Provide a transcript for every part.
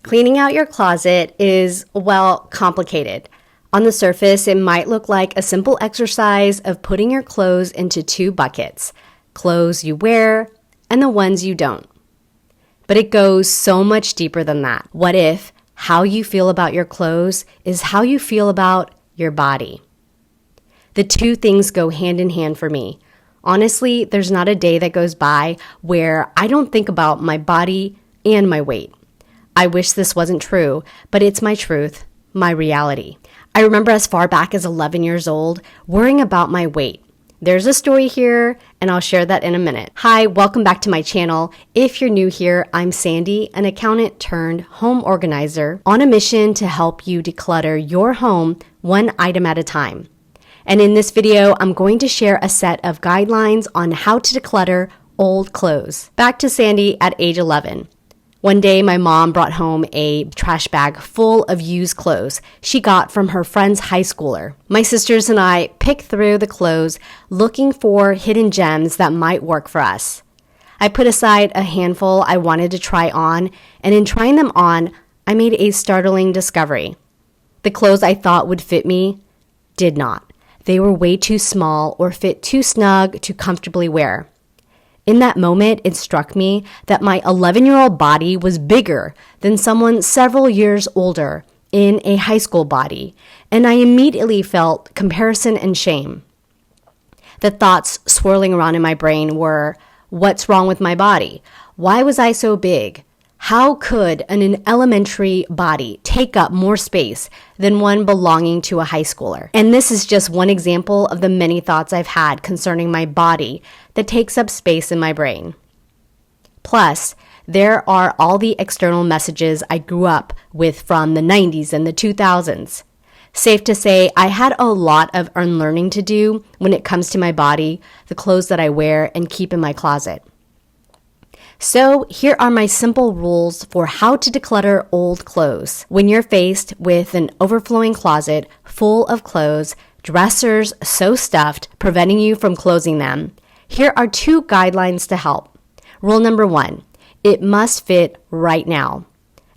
Cleaning out your closet is, well, complicated. On the surface, it might look like a simple exercise of putting your clothes into two buckets, clothes you wear and the ones you don't. But it goes so much deeper than that. What if how you feel about your clothes is how you feel about your body? The two things go hand in hand for me. Honestly, there's not a day that goes by where I don't think about my body and my weight. I wish this wasn't true, but it's my truth, my reality. I remember as far back as 11 years old, worrying about my weight. There's a story here, and I'll share that in a minute. Hi, welcome back to my channel. If you're new here, I'm Sandy, an accountant turned home organizer on a mission to help you declutter your home one item at a time. And in this video, I'm going to share a set of guidelines on how to declutter old clothes. Back to Sandy at age 11. One day, my mom brought home a trash bag full of used clothes she got from her friend's high schooler. My sisters and I picked through the clothes looking for hidden gems that might work for us. I put aside a handful I wanted to try on, and in trying them on, I made a startling discovery. The clothes I thought would fit me did not. They were way too small or fit too snug to comfortably wear. In that moment, it struck me that my 11-year-old body was bigger than someone several years older in a high school body, and I immediately felt comparison and shame. The thoughts swirling around in my brain were, what's wrong with my body? Why was I so big? How could an elementary body take up more space than one belonging to a high schooler? And this is just one example of the many thoughts I've had concerning my body that takes up space in my brain. Plus, there are all the external messages I grew up with from the 90s and the 2000s. Safe to say, I had a lot of unlearning to do when it comes to my body, the clothes that I wear and keep in my closet. So here are my simple rules for how to declutter old clothes. When you're faced with an overflowing closet full of clothes, dressers so stuffed, preventing you from closing them, here are two guidelines to help. Rule number 1, it must fit right now.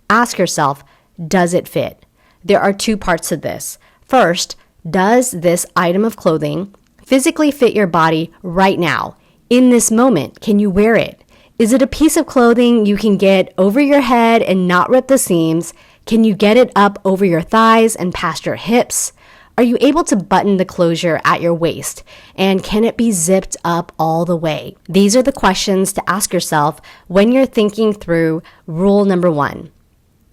Ask yourself, does it fit? There are two parts to this. First, does this item of clothing physically fit your body right now? In this moment, can you wear it? Is it a piece of clothing you can get over your head and not rip the seams? Can you get it up over your thighs and past your hips? Are you able to button the closure at your waist? And can it be zipped up all the way? These are the questions to ask yourself when you're thinking through rule number 1.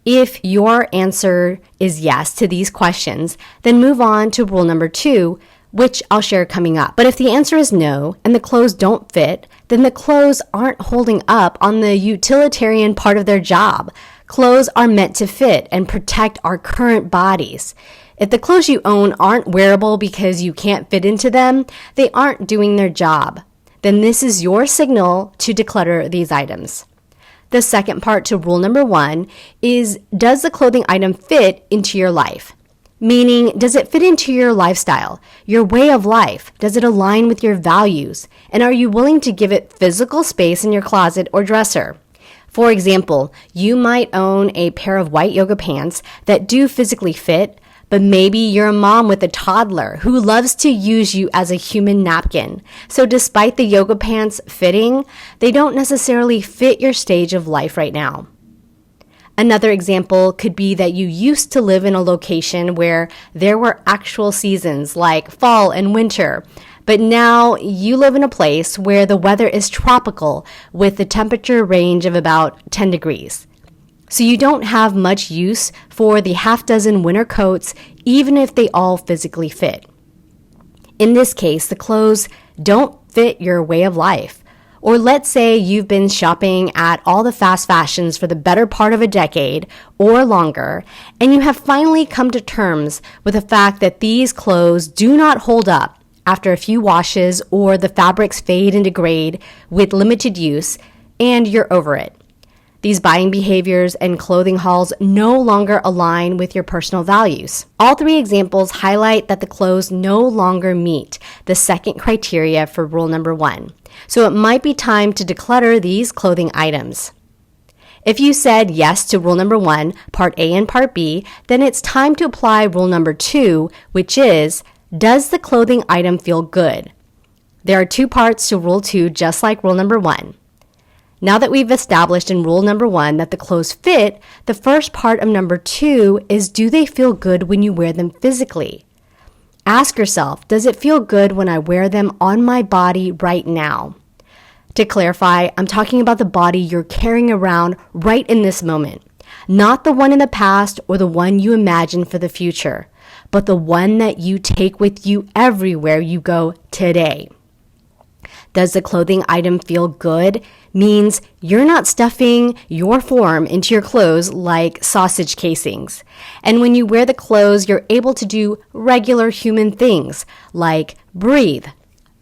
If your answer is yes to these questions, then move on to rule number 2, which I'll share coming up. But if the answer is no, and the clothes don't fit, then the clothes aren't holding up on the utilitarian part of their job. Clothes are meant to fit and protect our current bodies. If the clothes you own aren't wearable because you can't fit into them, they aren't doing their job. Then this is your signal to declutter these items. The second part to rule number 1 is, does the clothing item fit into your life? Meaning, does it fit into your lifestyle, your way of life? Does it align with your values? And are you willing to give it physical space in your closet or dresser? For example, you might own a pair of white yoga pants that do physically fit, but maybe you're a mom with a toddler who loves to use you as a human napkin. So despite the yoga pants fitting, they don't necessarily fit your stage of life right now. Another example could be that you used to live in a location where there were actual seasons like fall and winter, but now you live in a place where the weather is tropical with the temperature range of about 10 degrees. So you don't have much use for the half dozen winter coats, even if they all physically fit. In this case, the clothes don't fit your way of life. Or let's say you've been shopping at all the fast fashions for the better part of a decade or longer, and you have finally come to terms with the fact that these clothes do not hold up after a few washes or the fabrics fade and degrade with limited use, and you're over it. These buying behaviors and clothing hauls no longer align with your personal values. All three examples highlight that the clothes no longer meet the second criteria for rule number 1. So it might be time to declutter these clothing items. If you said yes to rule number 1, part A and part B, then it's time to apply rule number 2, which is, does the clothing item feel good? There are 2 parts to rule 2, just like rule number 1. Now that we've established in rule number 1 that the clothes fit, the first part of number 2 is, do they feel good when you wear them physically? Ask yourself, does it feel good when I wear them on my body right now? To clarify, I'm talking about the body you're carrying around right in this moment, not the one in the past or the one you imagine for the future, but the one that you take with you everywhere you go today. Does the clothing item feel good? Means you're not stuffing your form into your clothes like sausage casings. And when you wear the clothes, you're able to do regular human things like breathe,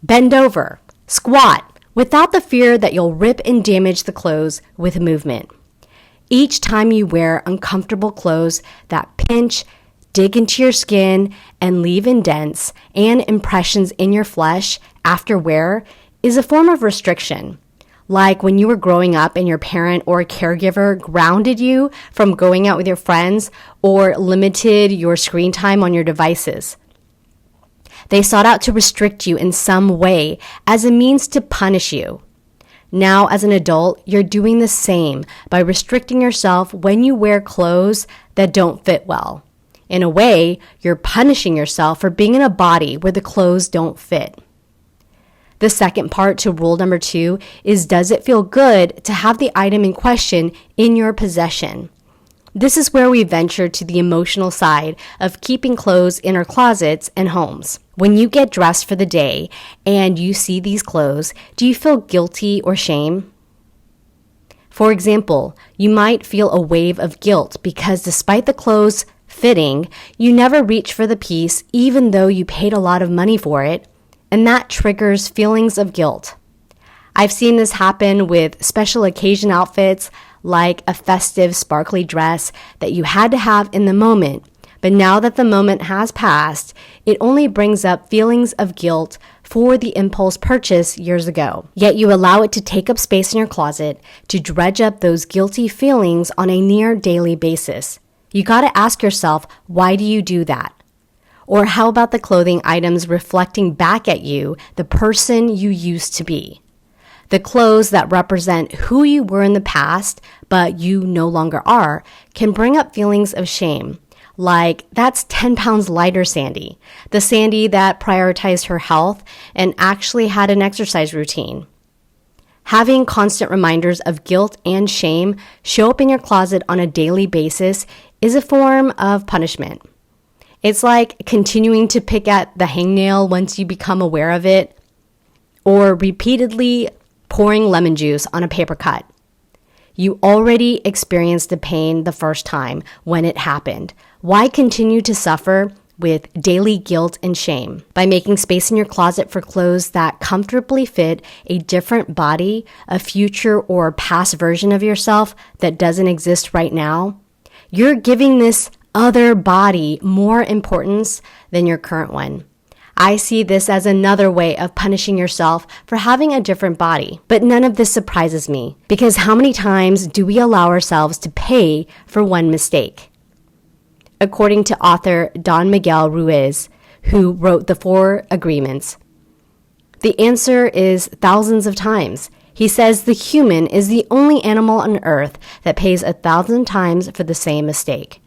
bend over, squat, without the fear that you'll rip and damage the clothes with movement. Each time you wear uncomfortable clothes that pinch, dig into your skin, and leave indents and impressions in your flesh after wear is a form of restriction. Like when you were growing up and your parent or a caregiver grounded you from going out with your friends or limited your screen time on your devices. They sought out to restrict you in some way as a means to punish you. Now, as an adult, you're doing the same by restricting yourself when you wear clothes that don't fit well. In a way, you're punishing yourself for being in a body where the clothes don't fit. The second part to rule number 2 is, does it feel good to have the item in question in your possession? This is where we venture to the emotional side of keeping clothes in our closets and homes. When you get dressed for the day and you see these clothes, do you feel guilty or shame? For example, you might feel a wave of guilt because despite the clothes fitting, you never reach for the piece even though you paid a lot of money for it, and that triggers feelings of guilt. I've seen this happen with special occasion outfits like a festive sparkly dress that you had to have in the moment, but now that the moment has passed, it only brings up feelings of guilt for the impulse purchase years ago. Yet you allow it to take up space in your closet to dredge up those guilty feelings on a near daily basis. You gotta ask yourself, why do you do that? Or how about the clothing items reflecting back at you the person you used to be? The clothes that represent who you were in the past, but you no longer are, can bring up feelings of shame. Like, that's 10 pounds lighter Sandy, the Sandy that prioritized her health and actually had an exercise routine. Having constant reminders of guilt and shame show up in your closet on a daily basis is a form of punishment. It's like continuing to pick at the hangnail once you become aware of it, or repeatedly pouring lemon juice on a paper cut. You already experienced the pain the first time when it happened. Why continue to suffer with daily guilt and shame? By making space in your closet for clothes that comfortably fit a different body, a future or past version of yourself that doesn't exist right now, you're giving this other body more importance than your current one. I see this as another way of punishing yourself for having a different body. But none of this surprises me, because how many times do we allow ourselves to pay for one mistake? According to author Don Miguel Ruiz, who wrote The 4 Agreements, the answer is thousands of times. He says the human is the only animal on earth that pays 1,000 times for the same mistake.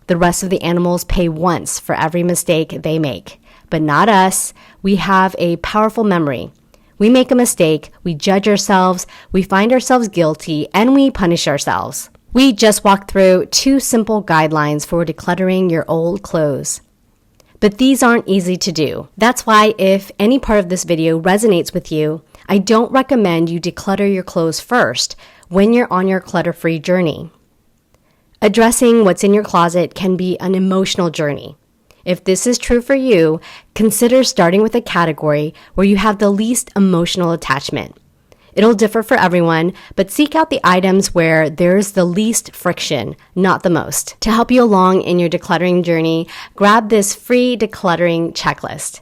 The rest of the animals pay once for every mistake they make. But not us. We have a powerful memory. We make a mistake, we judge ourselves, we find ourselves guilty, and we punish ourselves. We just walked through 2 simple guidelines for decluttering your old clothes. But these aren't easy to do. That's why if any part of this video resonates with you, I don't recommend you declutter your clothes first when you're on your clutter-free journey. Addressing what's in your closet can be an emotional journey. If this is true for you, consider starting with a category where you have the least emotional attachment. It'll differ for everyone, but seek out the items where there's the least friction, not the most. To help you along in your decluttering journey, grab this free decluttering checklist.